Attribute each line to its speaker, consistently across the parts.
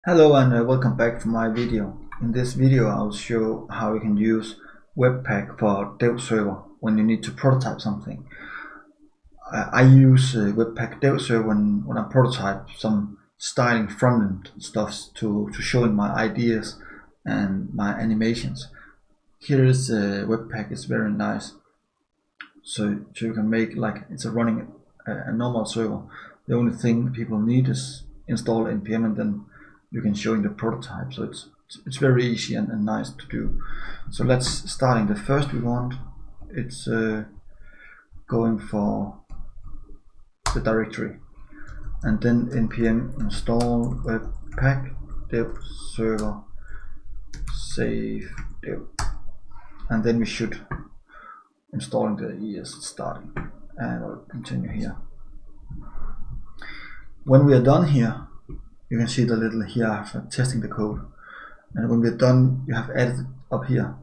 Speaker 1: Hello and welcome back to my video. In this video I'll show how you can use Webpack for dev-server when you need to prototype something. I use webpack-dev-server when I prototype some styling front-end stuff to showing my ideas and my animations. Here is Webpack. It's very nice. So you can make like it's running a normal server. The only thing people need is install npm and then you can show in the prototype. So it's very easy and nice to do. So let's starting the first we want. It's going for the directory and then npm install webpack-dev-server save dev, and then we should installing the ES starting, and I'll continue here. When we are done here, you can see the little here for testing the code, and when we're done you have added it up here,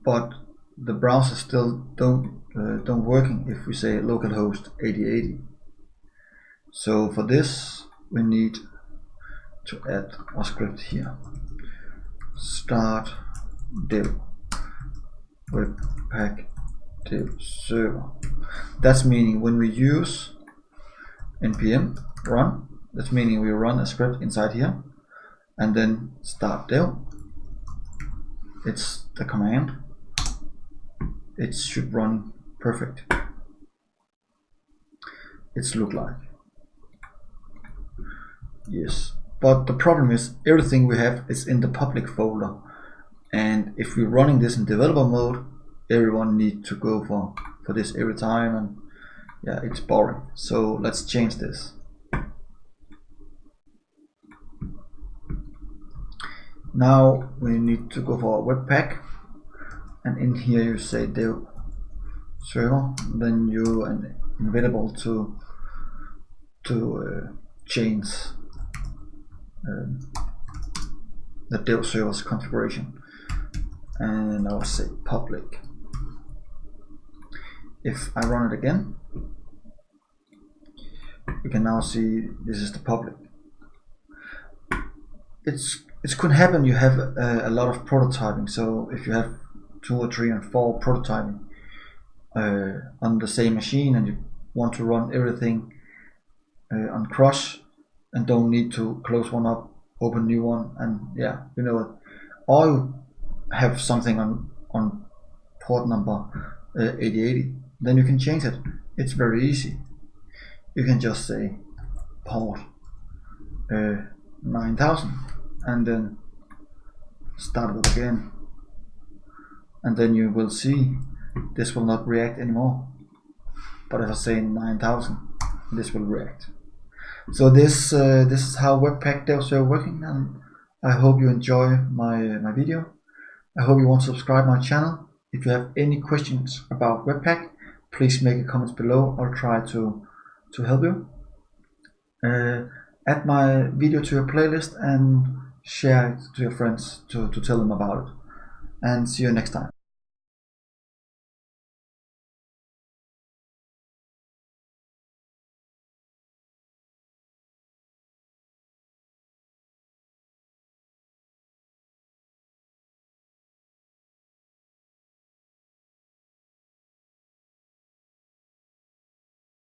Speaker 1: but the browser still don't working if we say localhost 8080. So for this we need to add a script here, start dev webpack-dev-server. That's meaning when we use npm run, that's meaning we run a script inside here, and then start dev. It's the command. It should run perfect. It's look like yes, but the problem is everything we have is in the public folder, and if we're running this in developer mode, everyone needs to go for this every time, and yeah, it's boring. So let's change this. Now we need to go for Webpack, and in here you say dev server, then you are available to change the dev server's configuration, and I'll say public. If I run it again, you can now see this is the public. It could happen you have a lot of prototyping, so if you have 2 or 3 and 4 prototyping on the same machine and you want to run everything on cross and don't need to close one up, open new one, and yeah, you know it, or you have something on port number 8080, then you can change it. It's very easy. You can just say port 9000 and then start it again, and then you will see this will not react anymore, but if I say 9000, this will react. So this is how Webpack-dev-server working, and I hope you enjoy my video. I hope you want to subscribe my channel. If you have any questions about Webpack, please make a comment below. I'll try to help you. Add my video to your playlist and share it to your friends to tell them about it. And see you next time.